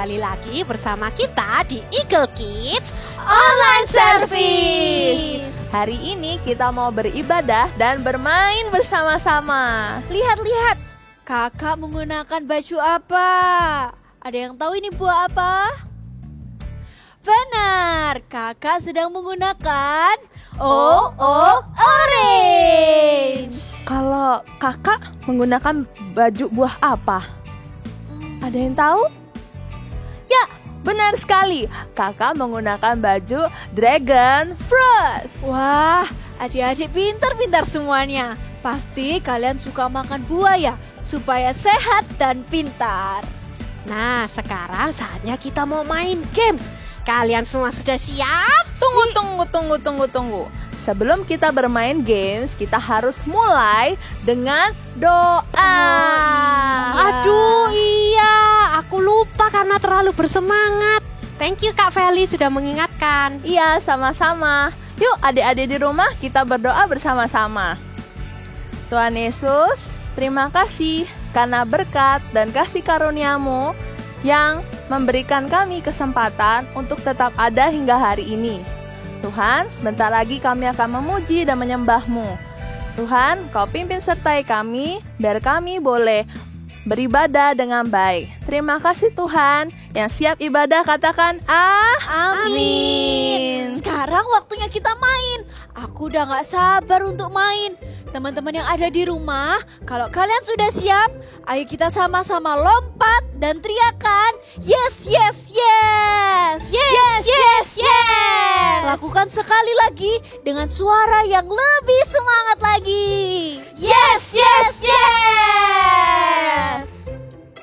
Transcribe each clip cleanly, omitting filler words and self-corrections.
kembali lagi bersama kita di Eagle Kids Online Service. Hari ini kita mau beribadah dan bermain bersama-sama. Lihat-lihat, kakak menggunakan baju apa? Ada yang tahu ini buah apa? Benar, kakak sedang menggunakan orange. Kalau kakak menggunakan baju buah apa? Ada yang tahu? Ya, benar sekali. Kakak menggunakan baju dragon fruit. Wah, adik-adik pintar-pintar semuanya. Pasti kalian suka makan buah ya, supaya sehat dan pintar. Nah, sekarang saatnya kita mau main games. Kalian semua sudah siap? Tunggu. Sebelum kita bermain games, kita harus mulai dengan doa. Aduh, iya. Aku lupa karena terlalu bersemangat. Thank you Kak Feli sudah mengingatkan. Iya, sama-sama. Yuk adik-adik di rumah kita berdoa bersama-sama. Tuhan Yesus, terima kasih karena berkat dan kasih karunia-Mu yang memberikan kami kesempatan untuk tetap ada hingga hari ini. Tuhan, sebentar lagi kami akan memuji dan menyembah-Mu. Tuhan, Kau pimpin sertai kami, biar kami boleh beribadah dengan baik. Terima kasih Tuhan. Yang siap ibadah katakan Amin. Sekarang waktunya kita main. Aku udah gak sabar untuk main. Teman-teman yang ada di rumah, kalau kalian sudah siap, ayo kita sama-sama lompat dan teriakan yes, yes, yes. Yes, yes, yes. Lakukan sekali lagi dengan suara yang lebih semangat lagi. Yes, yes, yes.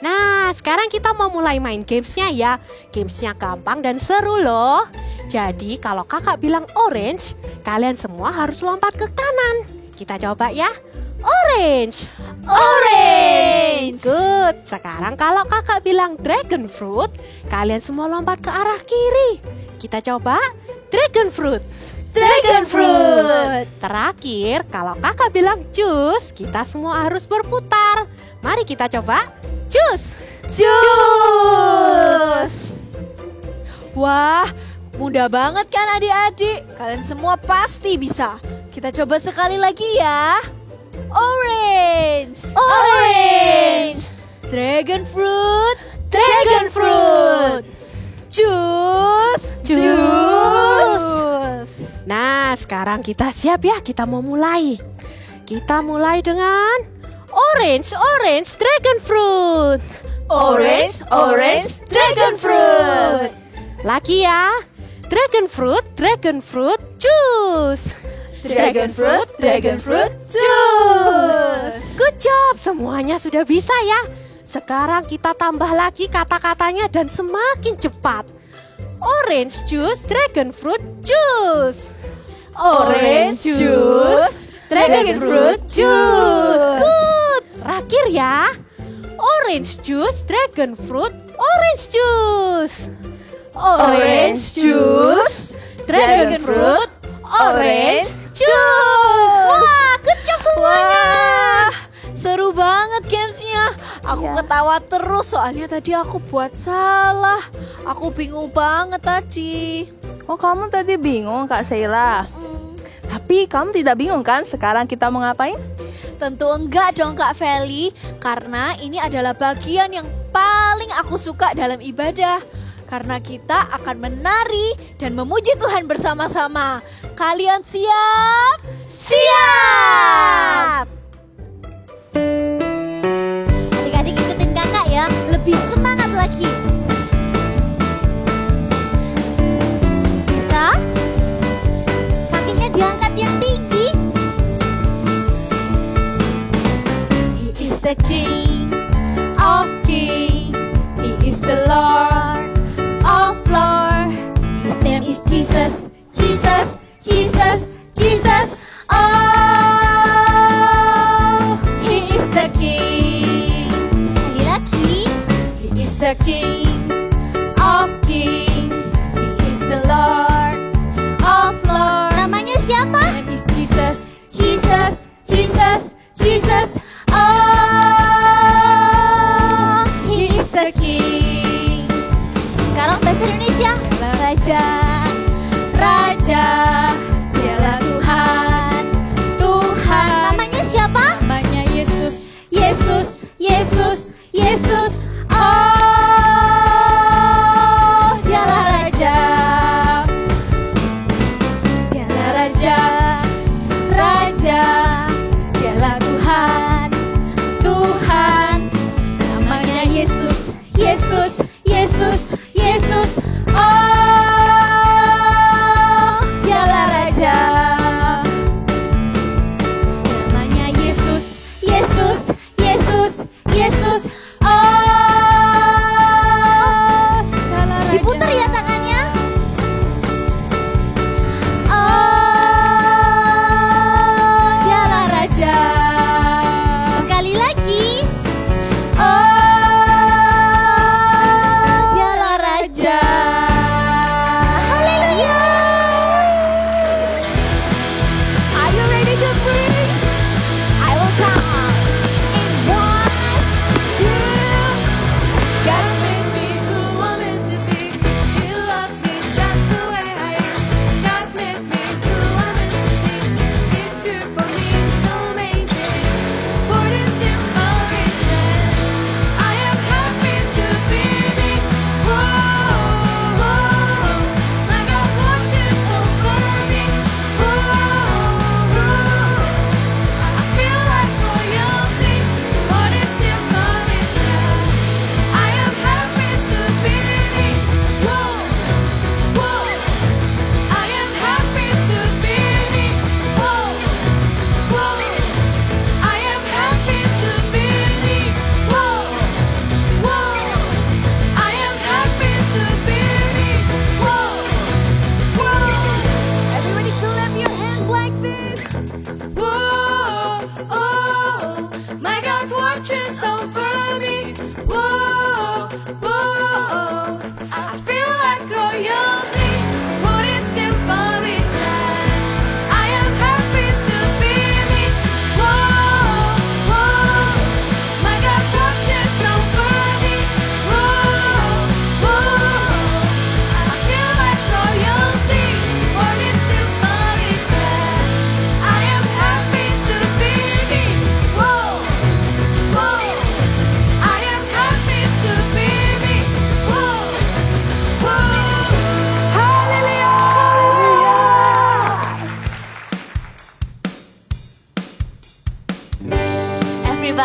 Nah, sekarang kita mau mulai main gamesnya ya. Gamesnya gampang dan seru loh. Jadi kalau kakak bilang orange, kalian semua harus lompat ke kanan. Kita coba ya. Orange. Orange. Good. Sekarang kalau kakak bilang dragon fruit, kalian semua lompat ke arah kiri. Kita coba dragon fruit. Dragon fruit. Terakhir, kalau kakak bilang jus, kita semua harus berputar. Mari kita coba jus. Jus. Wah, mudah banget kan adik-adik? Kalian semua pasti bisa. Kita coba sekali lagi ya. Orange. Orange. Dragon fruit. Dragon fruit. Jus. Jus. Nah, sekarang kita siap ya, kita mau mulai. Kita mulai dengan orange, orange, dragon fruit. Orange, orange, dragon fruit. Lagi ya. Dragon fruit, juice. Dragon fruit, juice. Good job, semuanya sudah bisa ya. Sekarang kita tambah lagi kata-katanya dan semakin cepat. Orange juice, dragon fruit juice. Orange juice, dragon fruit juice. Good. Terakhir ya. Orange juice, dragon fruit, orange juice. Orange juice, dragon fruit, orange juice. Wah, good job semuanya. Wah, seru banget gamesnya. Aku ketawa terus soalnya tadi aku buat salah. Aku bingung banget tadi. Oh, kamu tadi bingung Kak Sheila. Tapi kamu tidak bingung kan sekarang kita mau ngapain? Tentu enggak dong Kak Feli, karena ini adalah bagian yang paling aku suka dalam ibadah. Karena kita akan menari dan memuji Tuhan bersama-sama. Kalian siap? Siap! Adik-adik ikutin kakak ya, lebih semangat lagi. Bisa? Kakinya diangkat yang tinggi. He is the King of Kings. He is the Lord of Lord. His name is Jesus, Jesus, Jesus, Jesus. Oh, He is the King. Sekali lagi. He is the King of Kings. He is the Lord of Lords. Namanya siapa? His name is Jesus, Jesus, Jesus, Jesus. Oh, He is the King.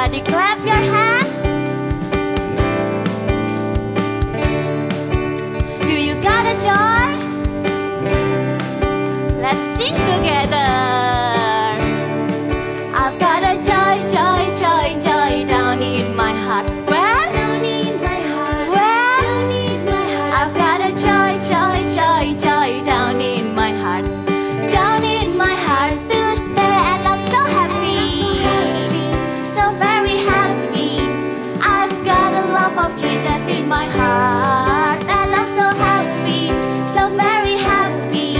Everybody clap your hand. Do you got a joy? Let's sing together. I've got a joy, joy, joy, joy down in my heart. Where? Down in my heart. Where? Down in my heart. I've got a joy, joy, joy, joy down in my heart. Down in my heart to stay, and I'm so happy. So very happy. I've got a love of Jesus in my heart, and I'm so happy. So very happy.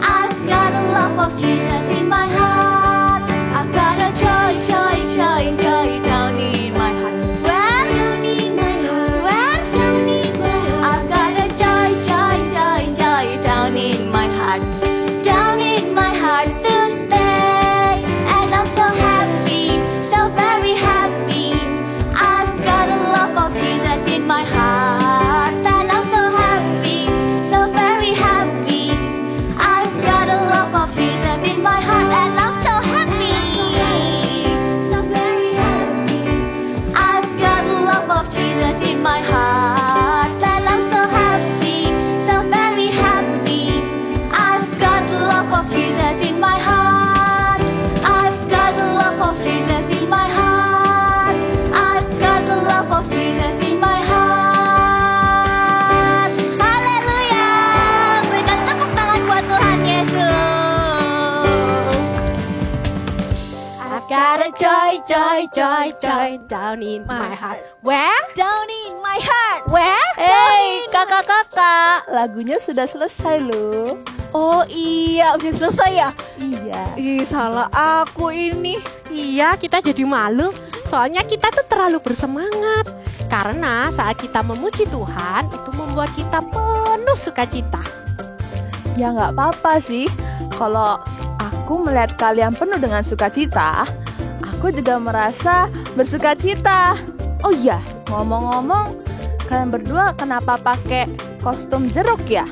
I've got a love of Jesus in my heart. I've got a joy, joy, joy, joy down in my heart. Where? Down in my heart. Where? Down in my heart. I've got a joy, joy, joy, joy down in my heart. Down in my heart to stay, and I'm so happy, so very happy. I've got a love of Jesus in my heart, and I'm so happy, so very happy. I've got a love of Jesus in my heart, and I'm so happy, so very happy. I've got a love of Jesus in my heart, and I'm so happy, so very happy. I've got the love of Jesus in my heart. I've got the love of Jesus in my heart. I've got the love of Jesus in my heart. Haleluya. Berikan tepuk tangan buat Tuhan Yesus. I've got a joy, joy, joy, joy down in my heart. Where? Down in my heart. Where? Hey, kakak-kakak, lagunya sudah selesai loh. Oh iya, udah selesai ya? Iya. Ih, salah aku ini. Iya, kita jadi malu. Soalnya kita tuh terlalu bersemangat. Karena saat kita memuji Tuhan, itu membuat kita penuh sukacita. Ya nggak apa-apa sih. Kalau aku melihat kalian penuh dengan sukacita, aku juga merasa bersukacita. Oh iya, ngomong-ngomong, kalian berdua kenapa pakai kostum jeruk ya?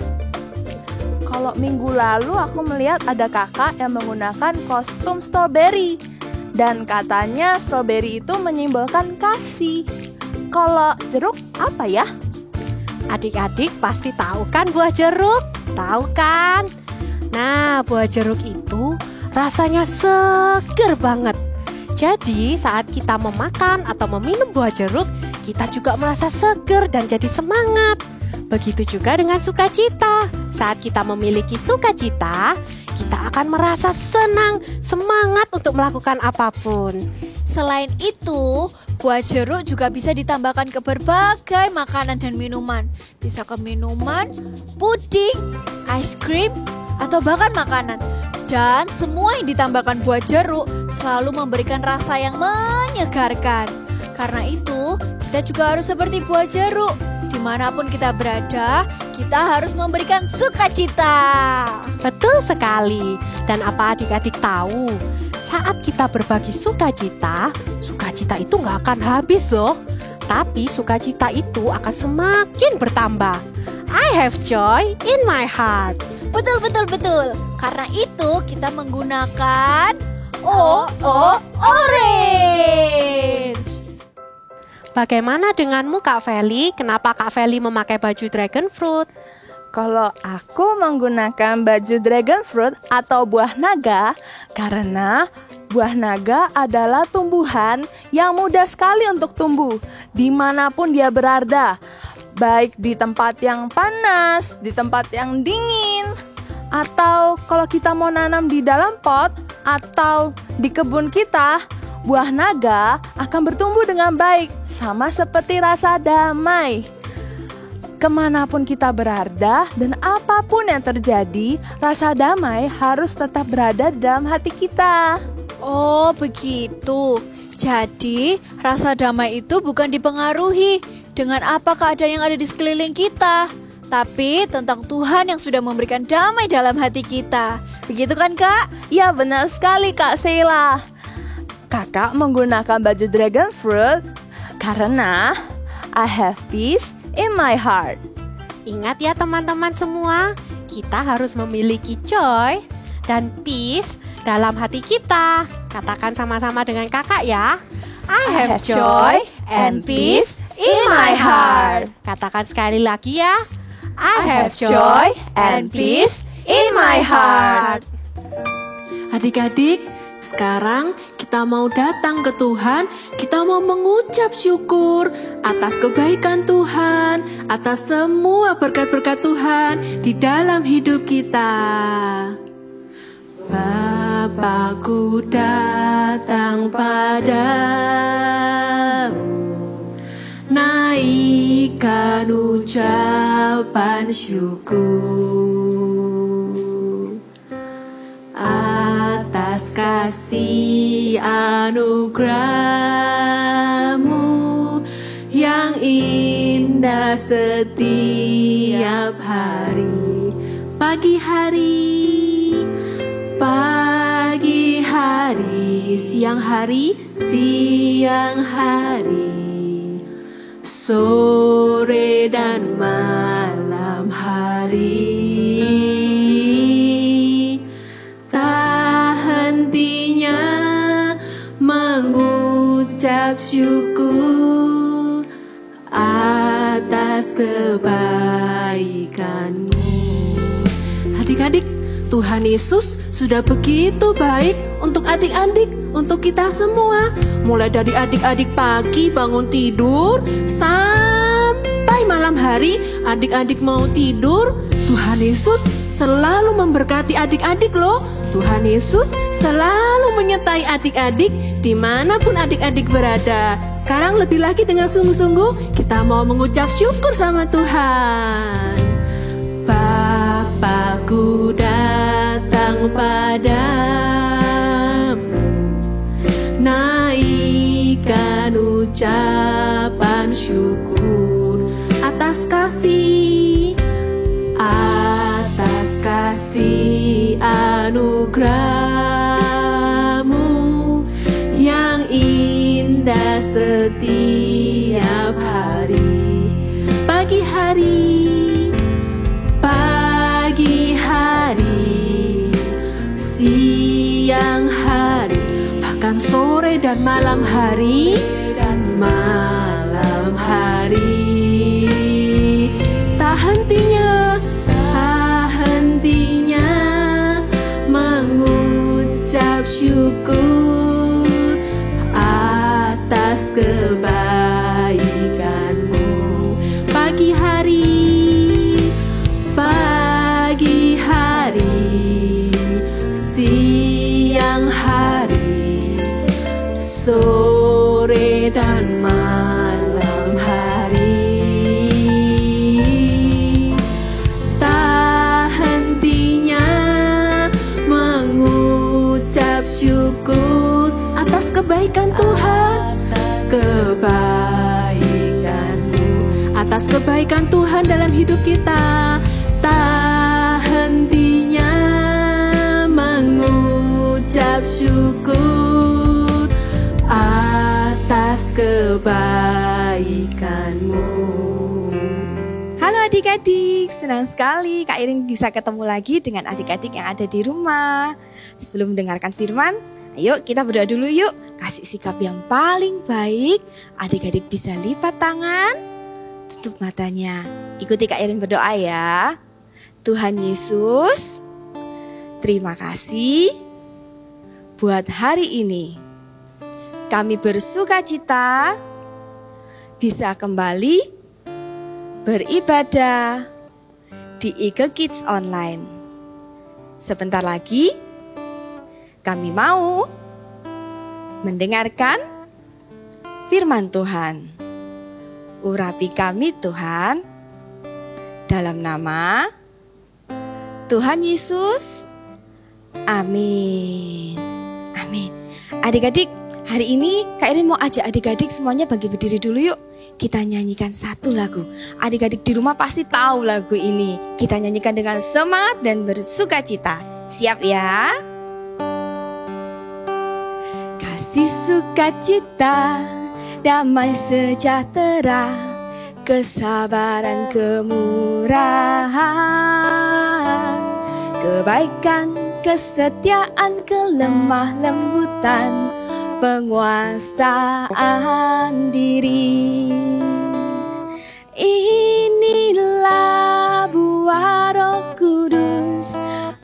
Kalau minggu lalu aku melihat ada kakak yang menggunakan kostum strawberry. Dan katanya strawberry itu menyimbolkan kasih. Kalau jeruk apa ya? Adik-adik pasti tahu kan buah jeruk? Tahu kan? Nah, buah jeruk itu rasanya seger banget. Jadi saat kita memakan atau meminum buah jeruk, kita juga merasa seger dan jadi semangat. Begitu juga dengan sukacita. Saat kita memiliki sukacita, kita akan merasa senang, semangat untuk melakukan apapun. Selain itu, buah jeruk juga bisa ditambahkan ke berbagai makanan dan minuman. Bisa ke minuman, puding, ice cream, atau bahkan makanan. Dan semua yang ditambahkan buah jeruk selalu memberikan rasa yang menyegarkan. Karena itu, kita juga harus seperti buah jeruk. Dimanapun kita berada, kita harus memberikan sukacita. Betul sekali. Dan apa adik-adik tahu? Saat kita berbagi sukacita, sukacita itu nggak akan habis loh. Tapi sukacita itu akan semakin bertambah. I have joy in my heart. Betul, betul, betul. Karena itu kita menggunakan orange. Bagaimana denganmu Kak Feli? Kenapa Kak Feli memakai baju dragon fruit? Kalau aku menggunakan baju dragon fruit atau buah naga, karena buah naga adalah tumbuhan yang mudah sekali untuk tumbuh dimanapun dia berada. Baik di tempat yang panas, di tempat yang dingin, atau kalau kita mau nanam di dalam pot atau di kebun kita, buah naga akan bertumbuh dengan baik, sama seperti rasa damai. Kemanapun kita berada dan apapun yang terjadi, rasa damai harus tetap berada dalam hati kita. Oh, begitu. Jadi, rasa damai itu bukan dipengaruhi dengan apa keadaan yang ada di sekeliling kita, tapi tentang Tuhan yang sudah memberikan damai dalam hati kita. Begitu kan, Kak? Ya, benar sekali Kak Sheila. Kakak menggunakan baju dragon fruit karena I have peace in my heart. Ingat ya teman-teman semua, kita harus memiliki joy dan peace dalam hati kita. Katakan sama-sama dengan kakak ya. I have joy and peace in my heart. Katakan sekali lagi ya. I have joy and peace in my heart. Adik-adik, sekarang kita mau datang ke Tuhan, kita mau mengucap syukur atas kebaikan Tuhan, atas semua berkat-berkat Tuhan di dalam hidup kita. Bapakku datang padamu, naikkan ucapan syukur atas kasih anugerah-Mu yang indah setiap hari. Pagi hari, siang hari, sore dan malam hari. Tak hentinya mengucap syukur atas kebaikan-Mu. Adik-adik, Tuhan Yesus sudah begitu baik untuk adik-adik, untuk kita semua. Mulai dari adik-adik pagi bangun tidur sampai malam hari adik-adik mau tidur, Tuhan Yesus selalu memberkati adik-adik loh. Tuhan Yesus selalu menyertai adik-adik dimanapun adik-adik berada. Sekarang lebih lagi dengan sungguh-sungguh kita mau mengucap syukur sama Tuhan. Bapakku datang padamu, naikkan ucapan syukur atas kasih anugerah-Mu yang indah setiap hari. Pagi hari, siang hari, bahkan sore dan malam hari, tak hentinya mengucap syukur atas kebaikan-Mu. Pagi hari, siang hari, sore dan malam hari. Tak hentinya mengucap syukur atas kebaikan Tuhan, atas kebaikan Tuhan dalam hidup kita. Tak hentinya mengucap syukur atas kebaikan-Mu. Halo adik-adik, senang sekali Kak Irin bisa ketemu lagi dengan adik-adik yang ada di rumah. Sebelum mendengarkan firman, ayo kita berdoa dulu yuk. Kasih sikap yang paling baik. Adik-adik bisa lipat tangan, tutup matanya. Ikuti Kak Irin berdoa ya. Tuhan Yesus, terima kasih buat hari ini. Kami bersuka cita bisa kembali beribadah di Eagle Kids Online. Sebentar lagi kami mau mendengarkan firman Tuhan. Urapi kami Tuhan, dalam nama Tuhan Yesus. Amin. Amin. Adik-adik, hari ini Kak Irin mau ajak adik-adik semuanya bagi berdiri dulu yuk. Kita nyanyikan satu lagu. Adik-adik di rumah pasti tahu lagu ini. Kita nyanyikan dengan semangat dan bersuka cita. Siap ya? Kasih sukacita, damai sejahtera, kesabaran kemurahan, kebaikan, kesetiaan, kelemah lembutan, penguasaan diri. Inilah buah Roh Kudus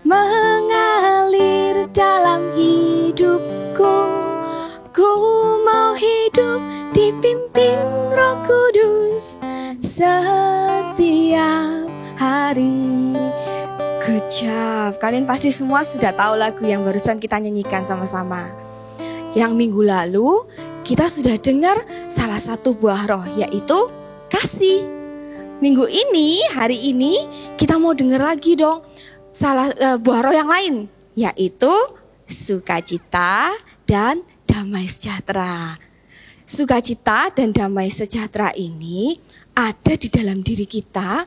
mengalir dalam hidupku. Ku mau hidup dipimpin Roh Kudus setiap hari. Good job. Kalian pasti semua sudah tahu lagu yang barusan kita nyanyikan sama-sama. Yang minggu lalu kita sudah dengar salah satu buah roh, yaitu kasih. Minggu ini, hari ini kita mau dengar lagi dong buah roh yang lain, yaitu sukacita dan damai sejahtera. Sukacita dan damai sejahtera ini ada di dalam diri kita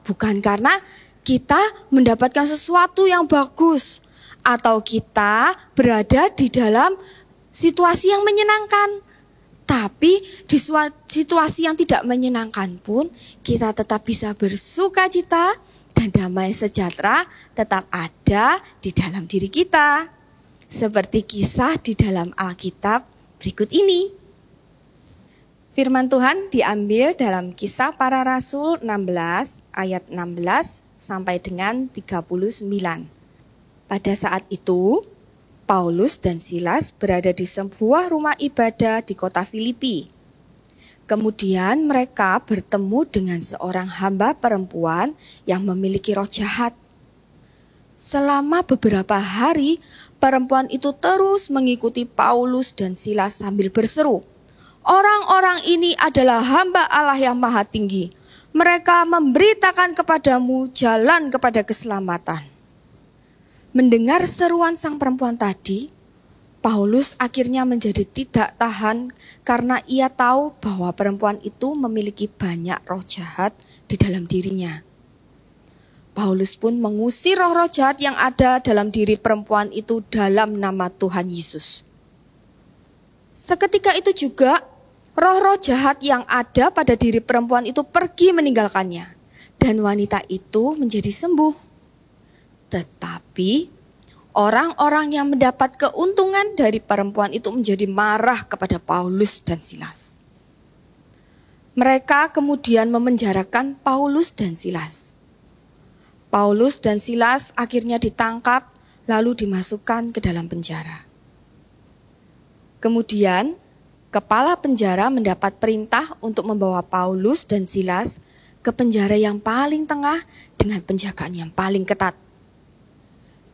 bukan karena kita mendapatkan sesuatu yang bagus atau kita berada di dalam situasi yang menyenangkan. Tapi di situasi yang tidak menyenangkan pun kita tetap bisa bersukacita dan damai sejahtera tetap ada di dalam diri kita. Seperti kisah di dalam Alkitab berikut ini. Firman Tuhan diambil dalam Kisah Para Rasul 16 ayat 16 sampai dengan 39. Pada saat itu, Paulus dan Silas berada di sebuah rumah ibadah di kota Filipi. Kemudian mereka bertemu dengan seorang hamba perempuan yang memiliki roh jahat. Selama beberapa hari, perempuan itu terus mengikuti Paulus dan Silas sambil berseru, "Orang-orang ini adalah hamba Allah yang Maha Tinggi. Mereka memberitakan kepadamu jalan kepada keselamatan." Mendengar seruan sang perempuan tadi, Paulus akhirnya menjadi tidak tahan karena ia tahu bahwa perempuan itu memiliki banyak roh jahat di dalam dirinya. Paulus pun mengusir roh-roh jahat yang ada dalam diri perempuan itu dalam nama Tuhan Yesus. Seketika itu juga, roh-roh jahat yang ada pada diri perempuan itu pergi meninggalkannya, dan wanita itu menjadi sembuh. Tetapi orang-orang yang mendapat keuntungan dari perempuan itu menjadi marah kepada Paulus dan Silas. Mereka kemudian memenjarakan Paulus dan Silas. Paulus dan Silas akhirnya ditangkap lalu dimasukkan ke dalam penjara. Kemudian kepala penjara mendapat perintah untuk membawa Paulus dan Silas ke penjara yang paling tengah dengan penjagaan yang paling ketat.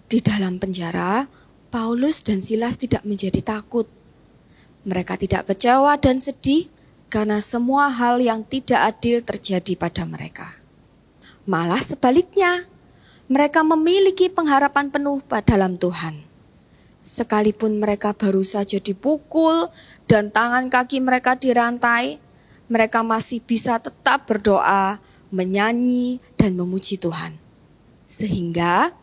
Di dalam penjara, Paulus dan Silas tidak menjadi takut. Mereka tidak kecewa dan sedih karena semua hal yang tidak adil terjadi pada mereka. Malah sebaliknya, mereka memiliki pengharapan penuh dalam Tuhan. Sekalipun mereka baru saja dipukul dan tangan kaki mereka dirantai, mereka masih bisa tetap berdoa, menyanyi, dan memuji Tuhan. Sehingga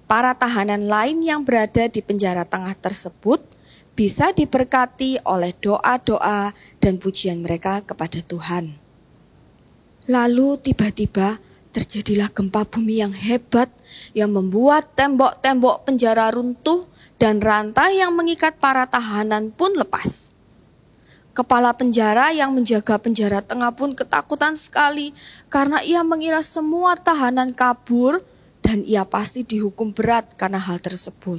para tahanan lain yang berada di penjara tengah tersebut bisa diberkati oleh doa-doa dan pujian mereka kepada Tuhan. Lalu tiba-tiba terjadilah gempa bumi yang hebat yang membuat tembok-tembok penjara runtuh dan rantai yang mengikat para tahanan pun lepas. Kepala penjara yang menjaga penjara tengah pun ketakutan sekali karena ia mengira semua tahanan kabur dan ia pasti dihukum berat karena hal tersebut.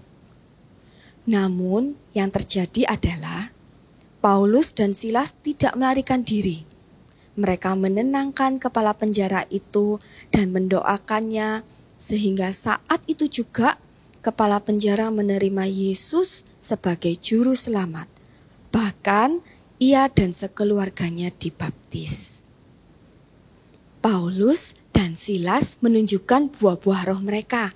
Namun yang terjadi adalah Paulus dan Silas tidak melarikan diri. Mereka menenangkan kepala penjara itu dan mendoakannya sehingga saat itu juga kepala penjara menerima Yesus sebagai juru selamat. Bahkan ia dan sekeluarganya dibaptis. Paulus dan Silas menunjukkan buah-buah roh mereka.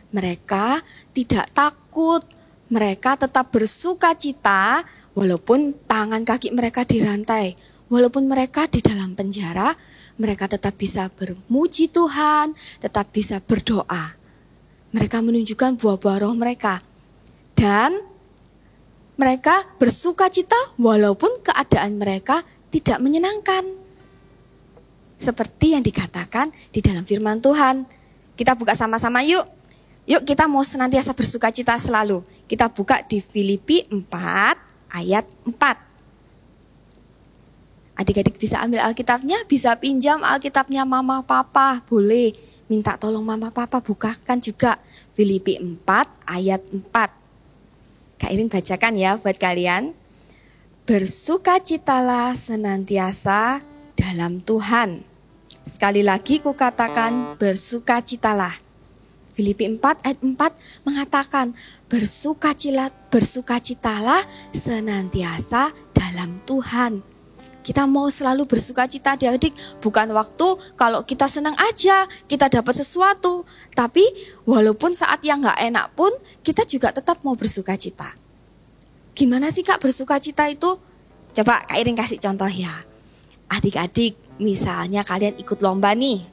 Mereka tidak takut, mereka tetap bersukacita walaupun tangan kaki mereka dirantai. Walaupun mereka di dalam penjara, mereka tetap bisa bermuji Tuhan, tetap bisa berdoa. Mereka menunjukkan buah-buah roh mereka. Dan mereka bersukacita walaupun keadaan mereka tidak menyenangkan. Seperti yang dikatakan di dalam firman Tuhan. Kita buka sama-sama yuk. Yuk kita mau senantiasa bersukacita selalu. Kita buka di Filipi 4 ayat 4. Adik-adik bisa ambil Alkitabnya, bisa pinjam Alkitabnya mama papa, boleh. Minta tolong mama papa bukakan juga Filipi 4 ayat 4. Kak Irin bacakan ya buat kalian. Bersukacitalah senantiasa dalam Tuhan. Sekali lagi kukatakan bersukacitalah. Filipi 4 ayat 4 mengatakan bersukacitalah senantiasa dalam Tuhan. Kita mau selalu bersukacita adik-adik, bukan waktu kalau kita senang aja, kita dapat sesuatu. Tapi walaupun saat yang gak enak pun, kita juga tetap mau bersukacita. Gimana sih Kak bersukacita itu? Coba Kak Irin kasih contoh ya. Adik-adik, misalnya kalian ikut lomba nih.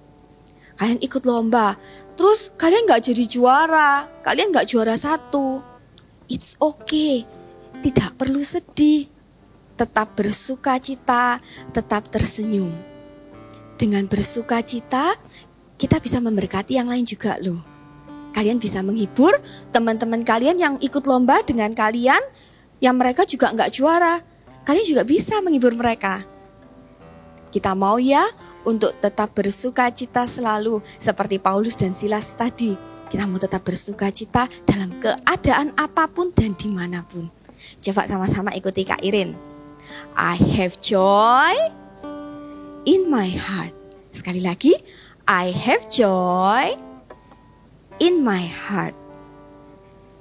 Kalian ikut lomba, terus kalian gak jadi juara, kalian gak juara 1. It's okay, tidak perlu sedih. Tetap bersukacita, tetap tersenyum. Dengan bersukacita, kita bisa memberkati yang lain juga loh. Kalian bisa menghibur teman-teman kalian yang ikut lomba dengan kalian, yang mereka juga nggak juara. Kalian juga bisa menghibur mereka. Kita mau ya untuk tetap bersukacita selalu, seperti Paulus dan Silas tadi. Kita mau tetap bersukacita dalam keadaan apapun dan dimanapun. Coba sama-sama ikuti Kak Irin. I have joy in my heart. Sekali lagi, I have joy in my heart.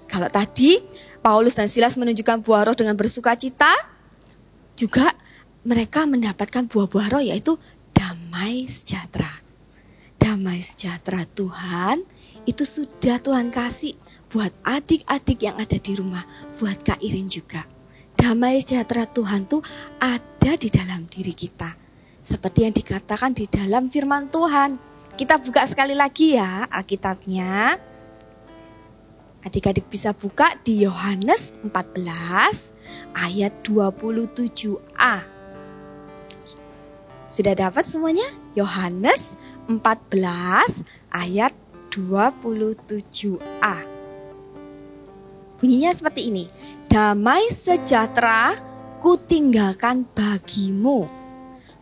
Kalau tadi Paulus dan Silas menunjukkan buah roh dengan bersukacita, juga mereka mendapatkan buah-buah roh yaitu damai sejahtera. Damai sejahtera Tuhan itu sudah Tuhan kasih buat adik-adik yang ada di rumah, buat Kak Irin juga. Damai sejahtera Tuhan tuh ada di dalam diri kita. Seperti yang dikatakan di dalam firman Tuhan. Kita buka sekali lagi ya Alkitabnya. Adik-adik bisa buka di Yohanes 14 ayat 27a. Sudah dapat semuanya? Yohanes 14 ayat 27a. Bunyinya seperti ini. Damai sejahtera ku tinggalkan bagimu.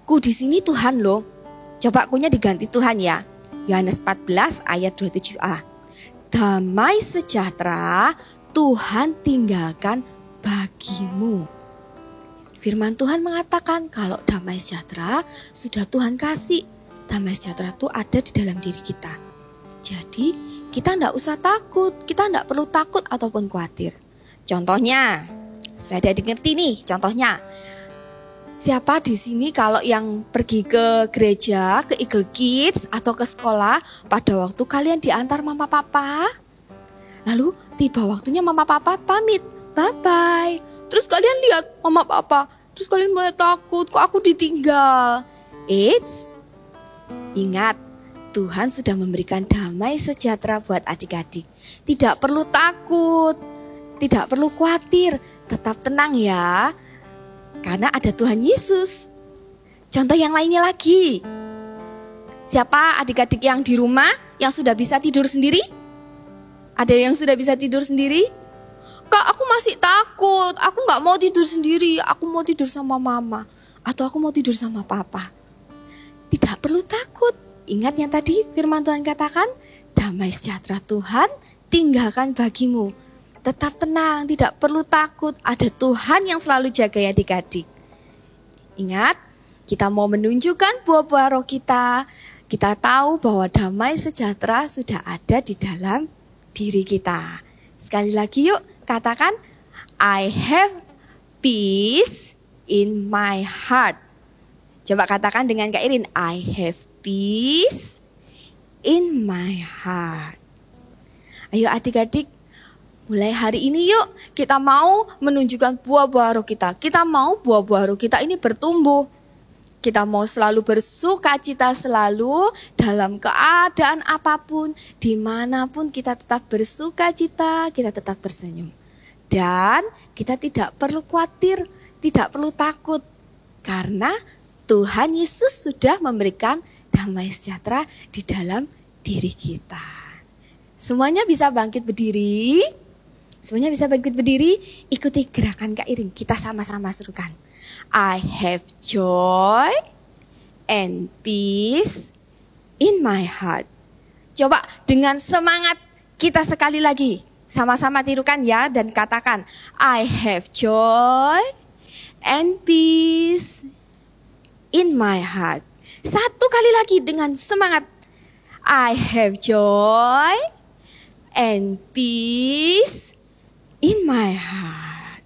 Ku di sini Tuhan loh. Coba kunya diganti Tuhan ya. Yohanes 14 ayat 27a. Damai sejahtera Tuhan tinggalkan bagimu. Firman Tuhan mengatakan kalau damai sejahtera sudah Tuhan kasih. Damai sejahtera itu ada di dalam diri kita. Jadi kita tidak usah takut. Kita tidak perlu takut ataupun khawatir. Contohnya, sudah ada ngerti nih contohnya. Siapa di sini kalau yang pergi ke gereja, ke Eagle Kids atau ke sekolah pada waktu kalian diantar mama papa? Lalu tiba waktunya mama papa pamit, bye-bye. Terus kalian lihat mama papa, terus kalian mulai takut, kok aku ditinggal? Ingat, Tuhan sudah memberikan damai sejahtera buat adik-adik. Tidak perlu takut. Tidak perlu khawatir, tetap tenang ya. Karena ada Tuhan Yesus. Contoh yang lainnya lagi. Siapa adik-adik yang di rumah yang sudah bisa tidur sendiri? Ada yang sudah bisa tidur sendiri? Kak, aku masih takut. Aku gak mau tidur sendiri. Aku mau tidur sama mama. Atau aku mau tidur sama papa. Tidak perlu takut. Ingat yang tadi firman Tuhan katakan, damai sejahtera Tuhan tinggalkan bagimu. Tetap tenang, tidak perlu takut. Ada Tuhan yang selalu jaga ya adik-adik. Ingat, kita mau menunjukkan buah-buah roh kita. Kita tahu bahwa damai sejahtera sudah ada di dalam diri kita. Sekali lagi yuk, katakan, I have peace in my heart. Coba katakan dengan Kak Irin, I have peace in my heart. Ayo adik-adik, mulai hari ini yuk kita mau menunjukkan buah-buah roh kita. Kita mau buah-buah roh kita ini bertumbuh. Kita mau selalu bersukacita selalu dalam keadaan apapun. Dimanapun kita tetap bersukacita, kita tetap tersenyum. Dan kita tidak perlu khawatir, tidak perlu takut. Karena Tuhan Yesus sudah memberikan damai sejahtera di dalam diri kita. Semuanya bisa bangkit berdiri. Semuanya bisa bangkit berdiri, ikuti gerakan Kak Irin. Kita sama-sama serukan. I have joy and peace in my heart. Coba dengan semangat kita sekali lagi. Sama-sama tirukan ya dan katakan I have joy and peace in my heart. Satu kali lagi dengan semangat. I have joy and peace in my heart.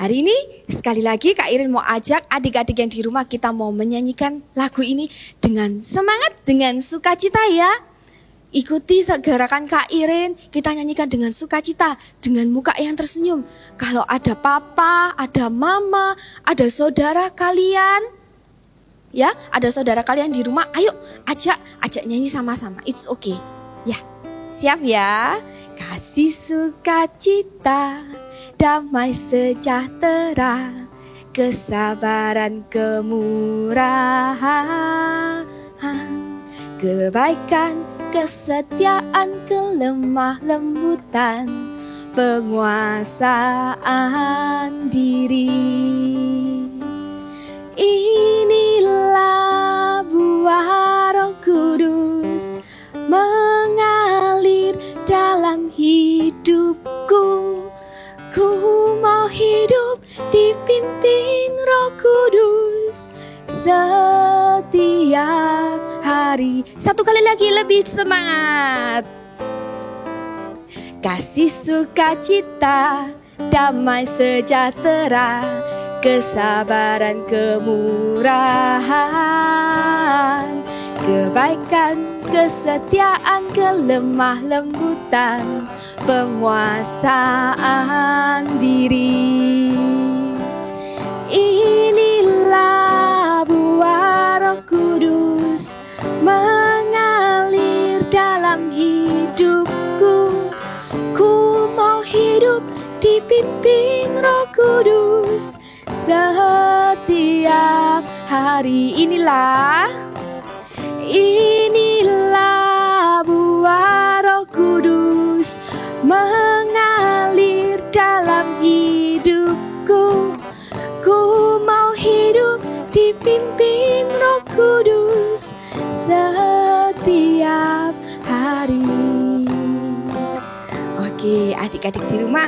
Hari ini sekali lagi Kak Irin mau ajak adik-adik yang di rumah, kita mau menyanyikan lagu ini dengan semangat, dengan sukacita ya. Ikuti gerakan Kak Irin, kita nyanyikan dengan sukacita, dengan muka yang tersenyum. Kalau ada papa, ada mama, ada saudara kalian, ya, ada saudara kalian di rumah, ayo ajak nyanyi sama-sama. It's okay. Ya, siap ya. Kasih sukacita, damai sejahtera, kesabaran, kemurahan, kebaikan, kesetiaan, kelemah lembutan, penguasaan diri. Inilah buah Roh Kudus mengalir dalam hidupku. Ku mau hidup dipimpin Roh Kudus setiap hari. Satu kali lagi, lebih semangat. Kasih sukacita, damai sejahtera, kesabaran, kemurahan, kebaikan, kesetiaan, kelemah lembutan, penguasaan diri. Inilah buah Roh Kudus mengalir dalam hidupku. Ku mau hidup dipimpin Roh Kudus setiap hari. Inilah buah Roh Kudus mengalir dalam hidupku. Ku mau hidup dipimpin Roh Kudus setiap hari. Oke, adik-adik di rumah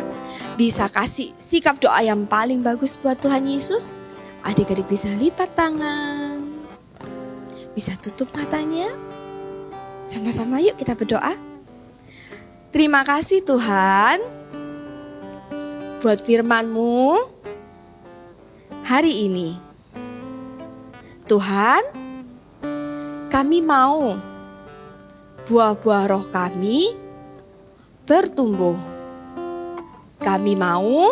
bisa kasih sikap doa yang paling bagus buat Tuhan Yesus. Adik-adik bisa lipat tangan, bisa tutup matanya. Sama-sama yuk kita berdoa. Terima kasih Tuhan buat firman-Mu hari ini. Tuhan, kami mau buah-buah roh kami bertumbuh. Kami mau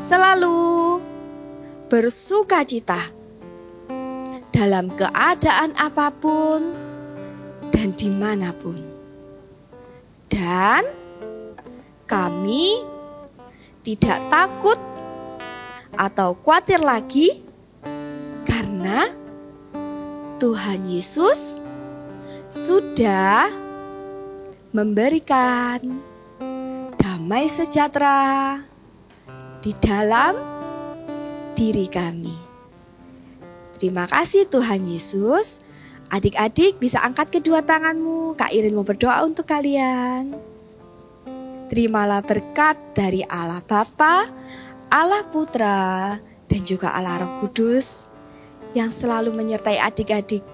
selalu bersukacita dalam keadaan apapun dan dimanapun. Dan kami tidak takut atau khawatir lagi karena Tuhan Yesus sudah memberikan damai sejahtera di dalam diri kami. Terima kasih Tuhan Yesus. Adik-adik bisa angkat kedua tanganmu. Kak Irin mau berdoa untuk kalian. Terimalah berkat dari Allah Bapa, Allah Putra, dan juga Allah Roh Kudus yang selalu menyertai adik-adik.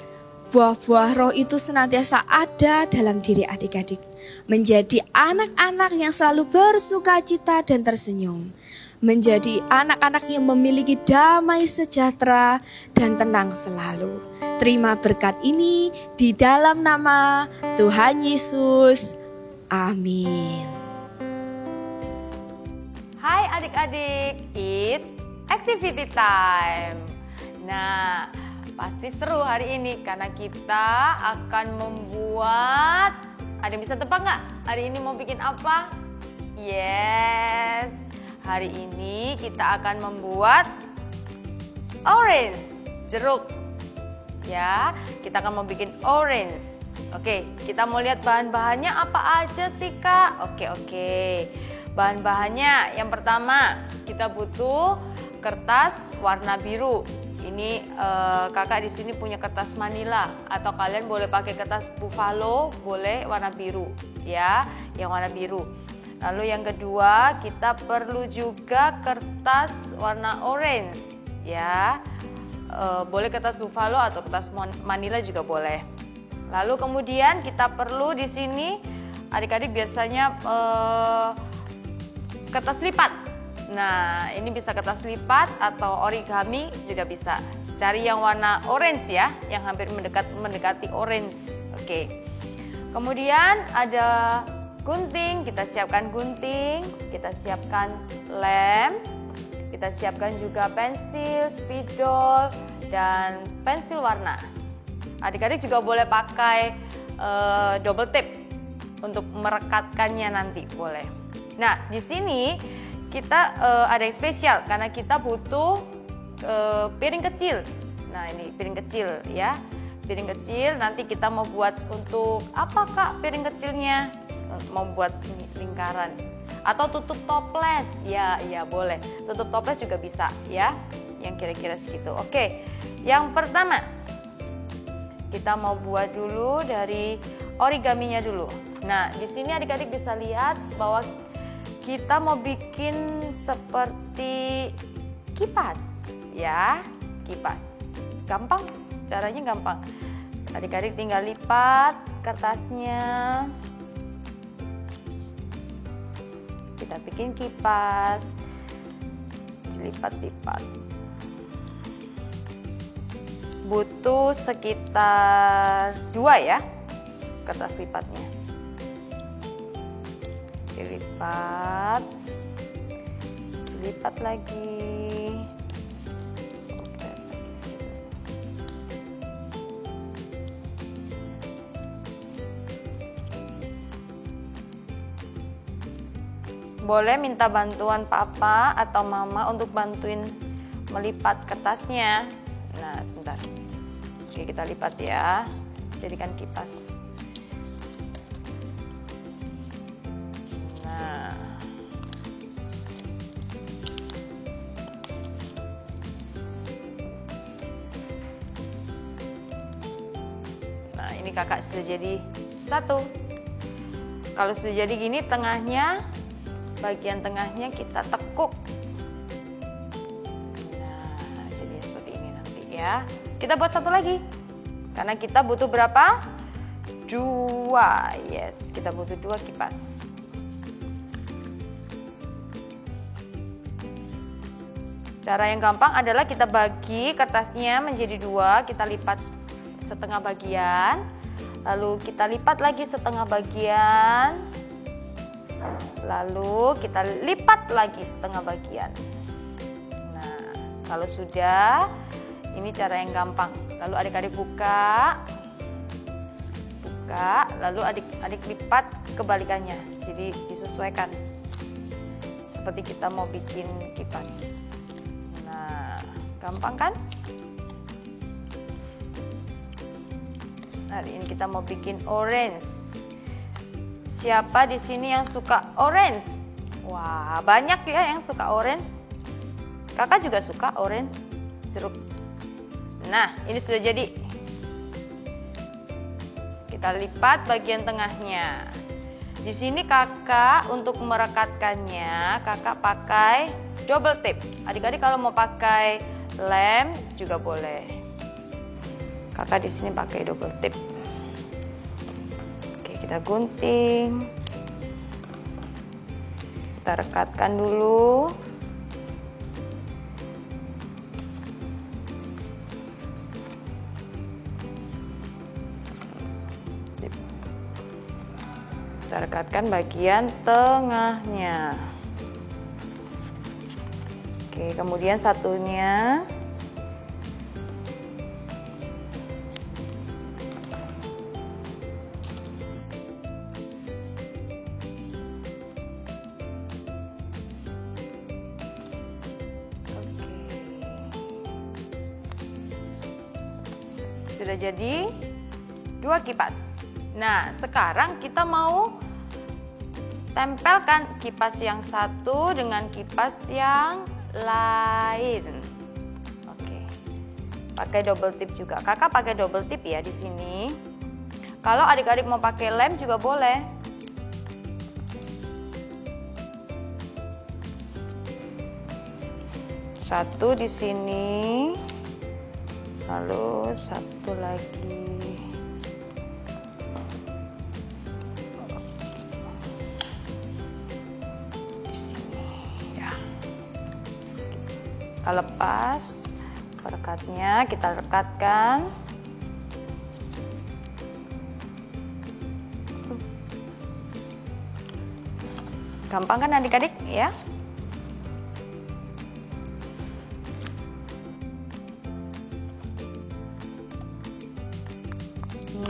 Buah-buah roh itu senantiasa ada dalam diri adik-adik. Menjadi anak-anak yang selalu bersukacita dan tersenyum. Menjadi anak-anak yang memiliki damai sejahtera dan tenang selalu. Terima berkat ini di dalam nama Tuhan Yesus. Amin. Hai adik-adik, it's activity time. Nah, pasti seru hari ini karena kita akan membuat, ada yang bisa tebak nggak? Hari ini mau bikin apa? Yes, hari ini kita akan membuat orange, jeruk. Ya, kita akan mau bikin orange. Oke, kita mau lihat bahan-bahannya apa aja sih Kak? Oke. Bahan-bahannya, yang pertama kita butuh kertas warna biru. Ini kakak di sini punya kertas manila, atau kalian boleh pakai kertas buffalo, boleh warna biru ya, yang warna biru. Lalu yang kedua, kita perlu juga kertas warna orange ya. Boleh kertas buffalo atau kertas manila juga boleh. Lalu kemudian kita perlu di sini, adik-adik biasanya kertas lipat. Nah, ini bisa kertas lipat atau origami juga bisa. Cari yang warna orange ya, yang hampir mendekati orange. Oke. Kemudian ada gunting, kita siapkan gunting, kita siapkan lem, kita siapkan juga pensil, spidol, dan pensil warna. Adik-adik juga boleh pakai double tape untuk merekatkannya nanti, boleh. Nah, di sini kita ada yang spesial karena kita butuh piring kecil. Nah, ini piring kecil ya. Piring kecil, nanti kita mau buat untuk apa Kak piring kecilnya? Mau buat lingkaran atau tutup toples. Ya boleh. Tutup toples juga bisa ya. Yang kira-kira segitu. Oke. Yang pertama, kita mau buat dulu dari origaminya dulu. Nah, di sini adik-adik bisa lihat bahwa kita mau bikin seperti kipas ya, kipas. Gampang, caranya gampang. Adik-adik tinggal lipat kertasnya. Kita bikin kipas, lipat-lipat. Butuh sekitar 2 ya kertas lipatnya. Dilipat, lipat lagi. Boleh minta bantuan papa atau mama untuk bantuin melipat kertasnya. Nah, sebentar. Oke, kita lipat ya. Jadikan kipas. Nah, ini kakak sudah jadi satu. Kalau sudah jadi gini, tengahnya, bagian tengahnya kita tekuk. Nah, jadi seperti ini nanti ya. Kita buat satu lagi. Karena kita butuh berapa? 2. Yes, kita butuh 2 kipas. Cara yang gampang adalah kita bagi kertasnya menjadi 2, kita lipat setengah bagian, lalu kita lipat lagi setengah bagian, lalu kita lipat lagi setengah bagian. Nah, kalau sudah, ini cara yang gampang. Lalu adik-adik buka, lalu adik-adik lipat kebalikannya, jadi disesuaikan. Seperti kita mau bikin kipas. Nah, gampang kan? Hari ini kita mau bikin orange. Siapa di sini yang suka orange? Wah, banyak ya yang suka orange. Kakak juga suka orange jeruk. Nah, ini sudah jadi. Kita lipat bagian tengahnya. Di sini kakak untuk merekatkannya, kakak pakai double tape. Adik-adik kalau mau pakai lem juga boleh. Kakak di sini pakai double tape. Oke, kita gunting. Kita rekatkan dulu. Kita rekatkan bagian tengahnya. Oke, kemudian satunya. Sudah jadi 2 kipas. Nah, sekarang kita mau tempelkan kipas yang satu dengan kipas yang lain. Oke. Pakai double tip juga. Kakak pakai double tip ya di sini. Kalau adik-adik mau pakai lem juga boleh. Satu di sini. Lalu satu lagi. Kita lepas perekatnya, kita rekatkan. Gampang kan adik-adik ya?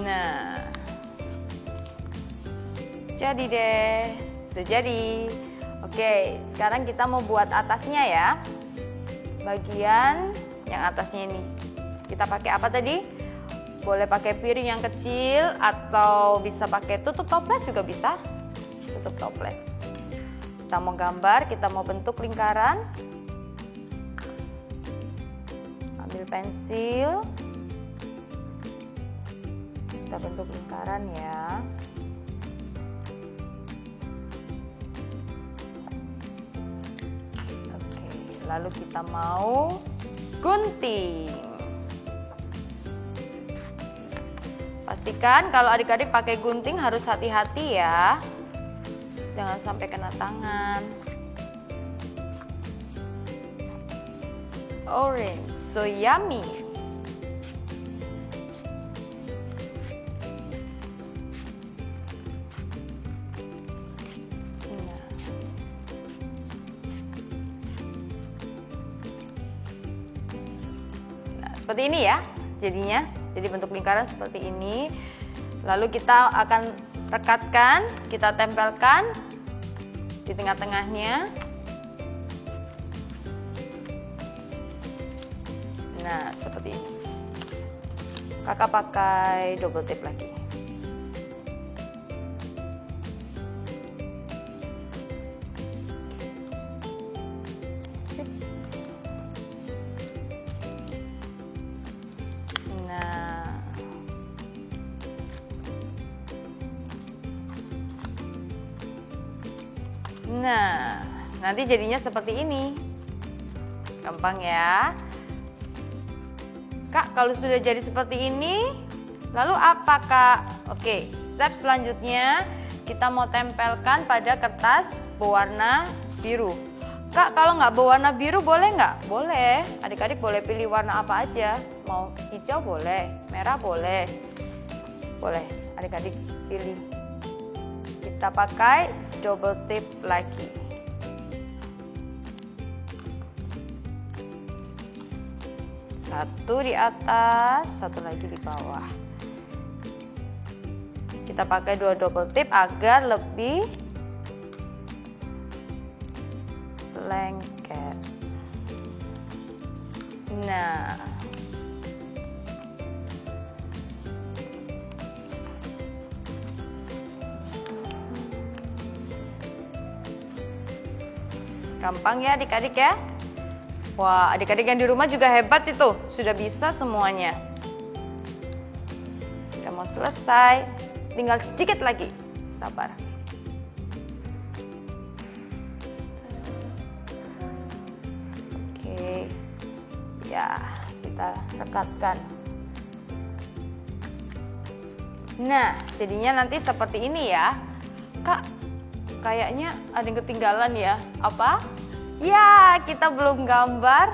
Nah, jadi deh, sejadi. Oke, sekarang kita mau buat atasnya ya. Bagian yang atasnya ini kita pakai apa tadi? Boleh pakai piring yang kecil atau bisa pakai tutup toples juga bisa. Tutup toples. Kita mau gambar, kita mau bentuk lingkaran. Ambil pensil. Kita bentuk lingkaran ya. Lalu kita mau gunting. Pastikan kalau adik-adik pakai gunting harus hati-hati ya. Jangan sampai kena tangan. Orange, so yummy. Seperti ini ya jadinya, jadi bentuk lingkaran seperti ini. Lalu kita akan rekatkan, kita tempelkan di tengah-tengahnya. Nah seperti ini. Kakak pakai double tape lagi. Nah, nanti jadinya seperti ini. Gampang ya. Kak, kalau sudah jadi seperti ini, lalu apa Kak? Oke, step selanjutnya kita mau tempelkan pada kertas berwarna biru. Kak, kalau nggak berwarna biru boleh nggak? Boleh. Adik-adik boleh pilih warna apa aja. Mau hijau boleh, merah boleh. Boleh, adik-adik pilih. Kita pakai double tip lagi. Satu di atas, satu lagi di bawah. Kita pakai dua double tip agar lebih lengket. Nah, gampang ya adik-adik ya. Wah, adik-adik yang di rumah juga hebat itu. Sudah bisa semuanya. Sudah mau selesai. Tinggal sedikit lagi. Sabar. Oke. Ya, kita rekatkan. Nah, jadinya nanti seperti ini ya. Kak, kayaknya ada yang ketinggalan ya. Apa? Ya, kita belum gambar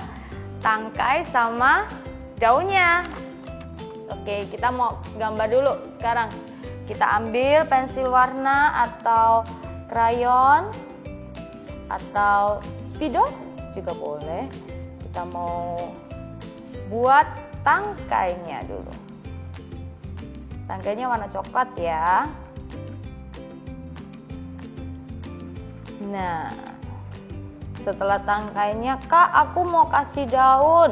tangkai sama daunnya. Oke, kita mau gambar dulu sekarang. Kita ambil pensil warna atau krayon atau spidol juga boleh. Kita mau buat tangkainya dulu. Tangkainya warna coklat ya. Nah, setelah tangkainya, Kak, aku mau kasih daun.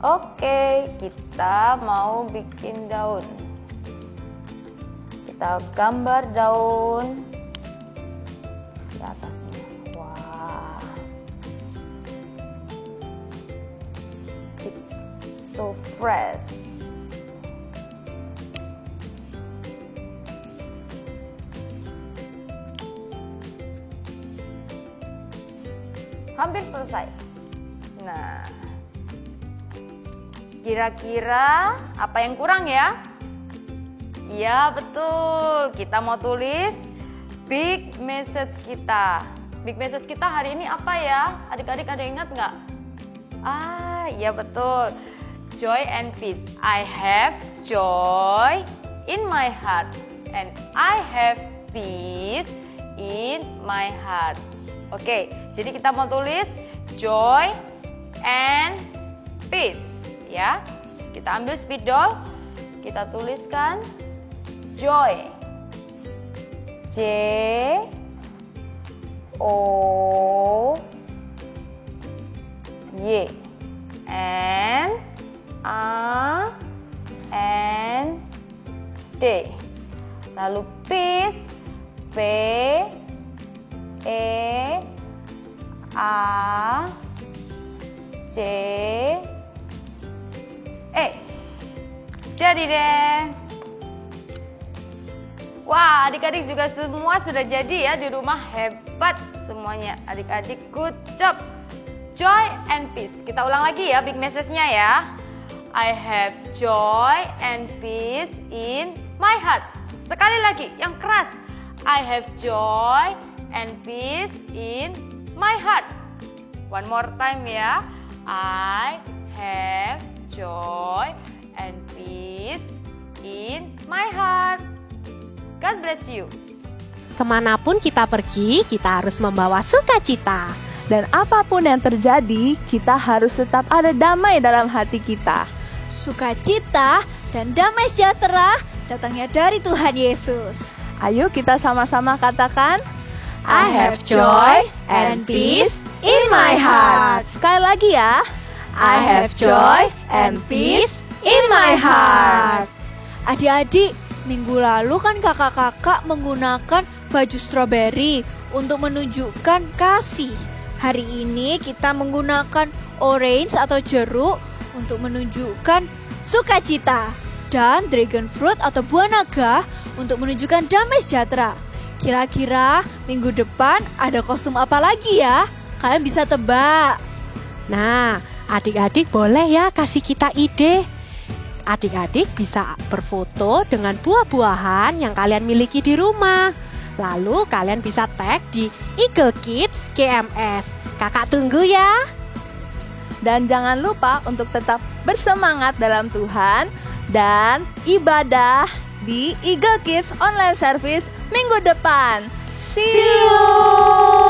Oke, kita mau bikin daun. Kita gambar daun. atasnya. Wah, it's so fresh. Hampir selesai. Nah, kira-kira apa yang kurang ya? Iya betul, kita mau tulis big message kita. Big message kita hari ini apa ya? Adik-adik ada ingat nggak? Iya betul. Joy and peace. I have joy in my heart and I have peace in my heart. Oke, jadi kita mau tulis joy and peace ya. Kita ambil spidol, kita tuliskan joy. J O Y and A N D. Lalu peace, P E A C E. Jadi deh. Wah, adik-adik juga semua sudah jadi ya di rumah. Hebat semuanya. Adik-adik good job. Joy and peace. Kita ulang lagi ya big message-nya ya. I have joy and peace in my heart. Sekali lagi yang keras. I have joy and peace in my heart. One more time ya. I have joy and peace in my heart. God bless you. Kemanapun kita pergi, kita harus membawa sukacita. Dan apapun yang terjadi, kita harus tetap ada damai dalam hati kita. Sukacita dan damai sejahtera datangnya dari Tuhan Yesus. Ayo kita sama-sama katakan, I have joy and peace in my heart. Sekali lagi ya. I have joy and peace in my heart. Adik-adik, minggu lalu kan kakak-kakak menggunakan baju stroberi untuk menunjukkan kasih. Hari ini kita menggunakan orange atau jeruk untuk menunjukkan sukacita. Dan dragon fruit atau buah naga untuk menunjukkan damai sejahtera. Kira-kira minggu depan ada kostum apa lagi ya? Kalian bisa tebak. Nah, adik-adik boleh ya kasih kita ide. Adik-adik bisa berfoto dengan buah-buahan yang kalian miliki di rumah. Lalu kalian bisa tag di Eagle Kids GMS. Kakak tunggu ya. Dan jangan lupa untuk tetap bersemangat dalam Tuhan dan ibadah di Eagle Kids Online Service minggu depan. See you!